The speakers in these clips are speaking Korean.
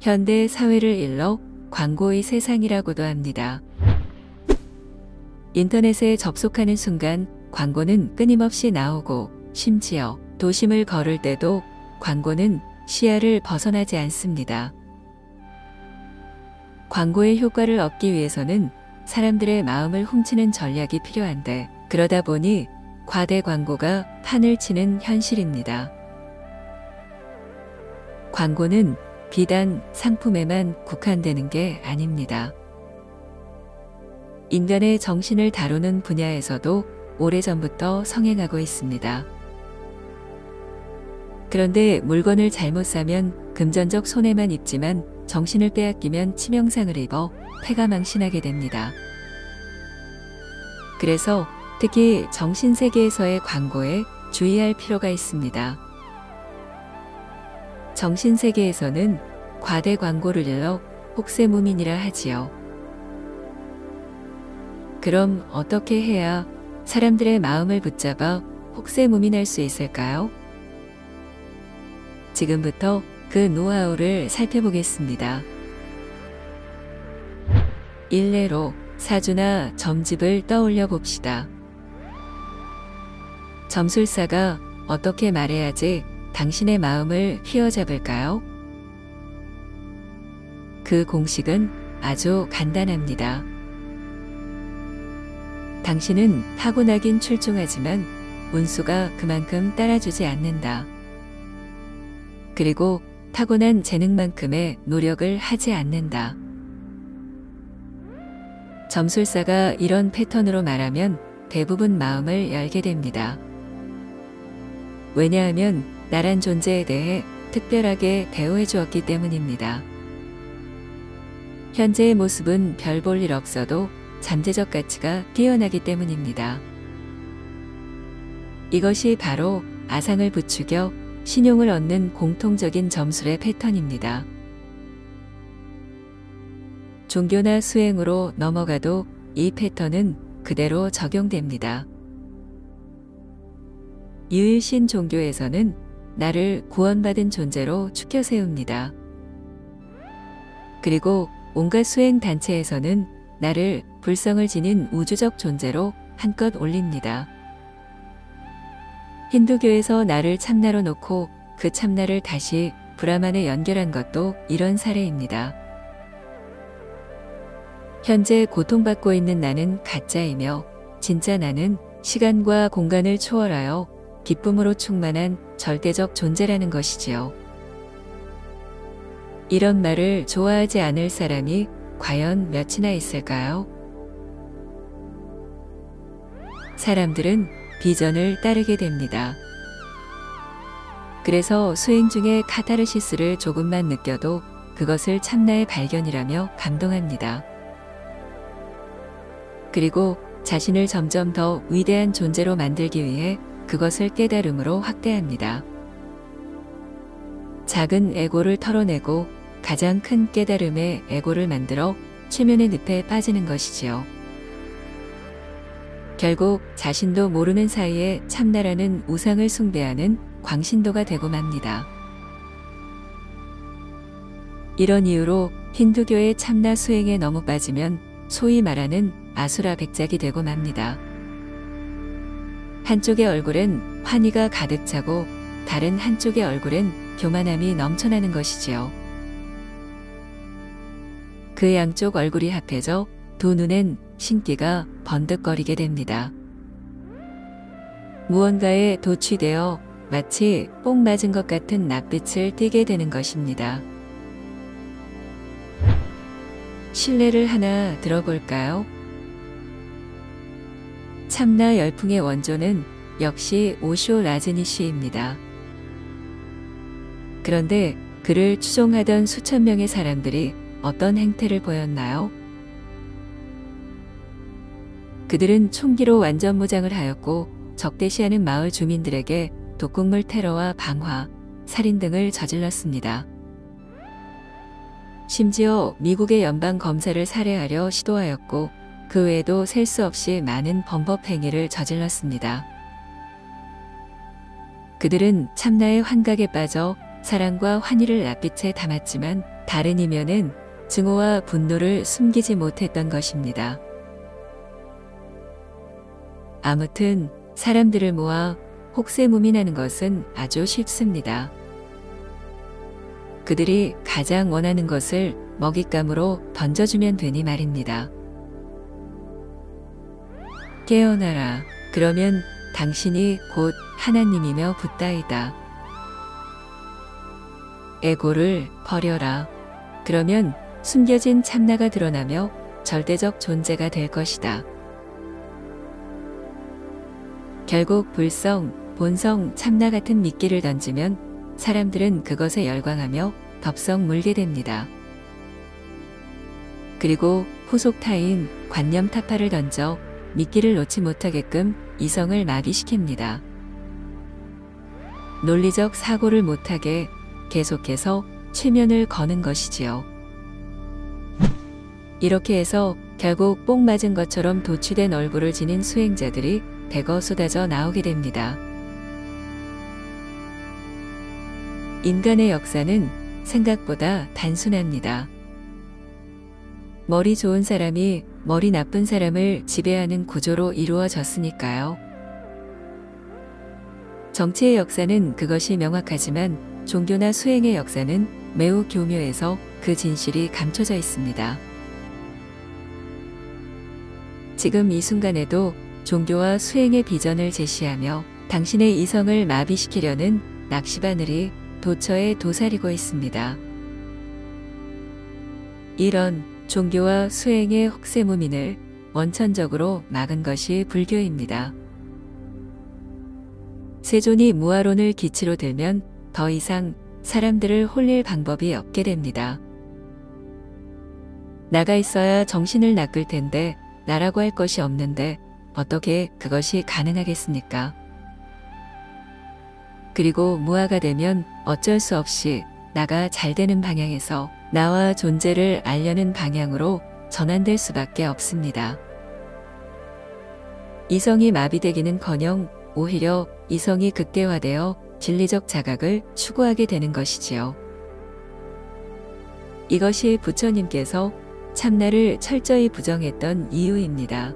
현대 사회를 일러 광고의 세상이라고도 합니다. 인터넷에 접속하는 순간 광고는 끊임없이 나오고 심지어 도심을 걸을 때도 광고는 시야를 벗어나지 않습니다. 광고의 효과를 얻기 위해서는 사람들의 마음을 훔치는 전략이 필요한데 그러다 보니 과대 광고가 판을 치는 현실입니다. 광고는 비단 상품에만 국한되는 게 아닙니다. 인간의 정신을 다루는 분야에서도 오래전부터 성행하고 있습니다. 그런데 물건을 잘못 사면 금전적 손해만 입지만 정신을 빼앗기면 치명상을 입어 폐가 망신하게 됩니다. 그래서 특히 정신세계에서의 광고에 주의할 필요가 있습니다. 정신세계에서는 과대 광고를 일러 혹세무민이라 하지요. 그럼 어떻게 해야 사람들의 마음을 붙잡아 혹세무민할 수 있을까요? 지금부터 그 노하우를 살펴보겠습니다. 일례로 사주나 점집을 떠올려 봅시다. 점술사가 어떻게 말해야지 당신의 마음을 휘어잡을까요? 그 공식은 아주 간단합니다. 당신은 타고나긴 출중하지만 운수가 그만큼 따라주지 않는다. 그리고 타고난 재능만큼의 노력을 하지 않는다. 점술사가 이런 패턴으로 말하면 대부분 마음을 열게 됩니다. 왜냐하면 나란 존재에 대해 특별하게 대우해 주었기 때문입니다. 현재의 모습은 별 볼 일 없어도 잠재적 가치가 뛰어나기 때문입니다. 이것이 바로 아상을 부추겨 신용을 얻는 공통적인 점술의 패턴입니다. 종교나 수행으로 넘어가도 이 패턴은 그대로 적용됩니다. 유일신 종교에서는 나를 구원받은 존재로 추켜 세웁니다. 그리고 온갖 수행 단체에서는 나를 불성을 지닌 우주적 존재로 한껏 올립니다. 힌두교에서 나를 참나로 놓고 그 참나를 다시 브라만에 연결한 것도 이런 사례입니다. 현재 고통받고 있는 나는 가짜이며 진짜 나는 시간과 공간을 초월하여 기쁨으로 충만한 절대적 존재라는 것이지요. 이런 말을 좋아하지 않을 사람이 과연 몇이나 있을까요? 사람들은 비전을 따르게 됩니다. 그래서 수행 중에 카타르시스를 조금만 느껴도 그것을 참나의 발견이라며 감동합니다. 그리고 자신을 점점 더 위대한 존재로 만들기 위해 그것을 깨달음으로 확대합니다. 작은 에고를 털어내고 가장 큰 깨달음의 에고를 만들어 최면의 늪에 빠지는 것이지요. 결국 자신도 모르는 사이에 참나라는 우상을 숭배하는 광신도가 되고 맙니다. 이런 이유로 힌두교의 참나 수행에 너무 빠지면 소위 말하는 아수라 백작이 되고 맙니다. 한쪽의 얼굴엔 환희가 가득 차고 다른 한쪽의 얼굴엔 교만함이 넘쳐나는 것이지요. 그 양쪽 얼굴이 합해져 두 눈엔 신기가 번득거리게 됩니다. 무언가에 도취되어 마치 뽕 맞은 것 같은 낯빛을 띠게 되는 것입니다. 실례를 하나 들어볼까요? 참나 열풍의 원조는 역시 오쇼 라즈니시입니다. 그런데 그를 추종하던 수천 명의 사람들이 어떤 행태를 보였나요? 그들은 총기로 완전 무장을 하였고 적대시하는 마을 주민들에게 독극물 테러와 방화, 살인 등을 저질렀습니다. 심지어 미국의 연방 검사를 살해하려 시도하였고 그 외에도 셀 수 없이 많은 범법 행위를 저질렀습니다. 그들은 참나의 환각에 빠져 사랑과 환희를 낯빛에 담았지만 다른 이면은 증오와 분노를 숨기지 못했던 것입니다. 아무튼 사람들을 모아 혹세무민하는 것은 아주 쉽습니다. 그들이 가장 원하는 것을 먹잇감으로 던져주면 되니 말입니다. 깨어나라. 그러면 당신이 곧 하나님이며 붙다이다. 에고를 버려라. 그러면 숨겨진 참나가 드러나며 절대적 존재가 될 것이다. 결국 불성, 본성, 참나 같은 미끼를 던지면 사람들은 그것에 열광하며 덥석 물게 됩니다. 그리고 후속타인 관념 타파를 던져 미끼를 놓지 못하게끔 이성을 마비시킵니다. 논리적 사고를 못하게 계속해서 최면을 거는 것이지요. 이렇게 해서 결국 뽕 맞은 것처럼 도취된 얼굴을 지닌 수행자들이 대거 쏟아져 나오게 됩니다. 인간의 역사는 생각보다 단순합니다. 머리 좋은 사람이 머리 나쁜 사람을 지배하는 구조로 이루어졌으니까요. 정치의 역사는 그것이 명확하지만 종교나 수행의 역사는 매우 교묘해서 그 진실이 감춰져 있습니다. 지금 이 순간에도 종교와 수행의 비전을 제시하며 당신의 이성을 마비시키려는 낚시바늘이 도처에 도사리고 있습니다. 이런 종교와 수행의 혹세무민을 원천적으로 막은 것이 불교입니다. 세존이 무아론을 기치로 들면 더 이상 사람들을 홀릴 방법이 없게 됩니다. 나가 있어야 정신을 낚을 텐데 나라고 할 것이 없는데 어떻게 그것이 가능하겠습니까? 그리고 무아가 되면 어쩔 수 없이 나가 잘 되는 방향에서 나와 존재를 알려는 방향으로 전환될 수밖에 없습니다. 이성이 마비되기는커녕 오히려 이성이 극대화되어 진리적 자각을 추구하게 되는 것이지요. 이것이 부처님께서 참나를 철저히 부정했던 이유입니다.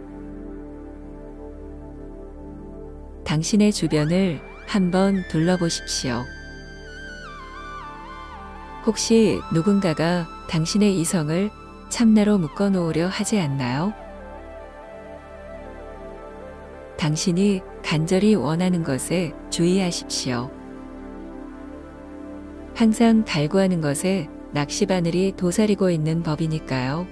당신의 주변을 한번 둘러보십시오. 혹시 누군가가 당신의 이성을 참나로 묶어놓으려 하지 않나요? 당신이 간절히 원하는 것에 주의하십시오. 항상 갈구하는 것에 낚시바늘이 도사리고 있는 법이니까요.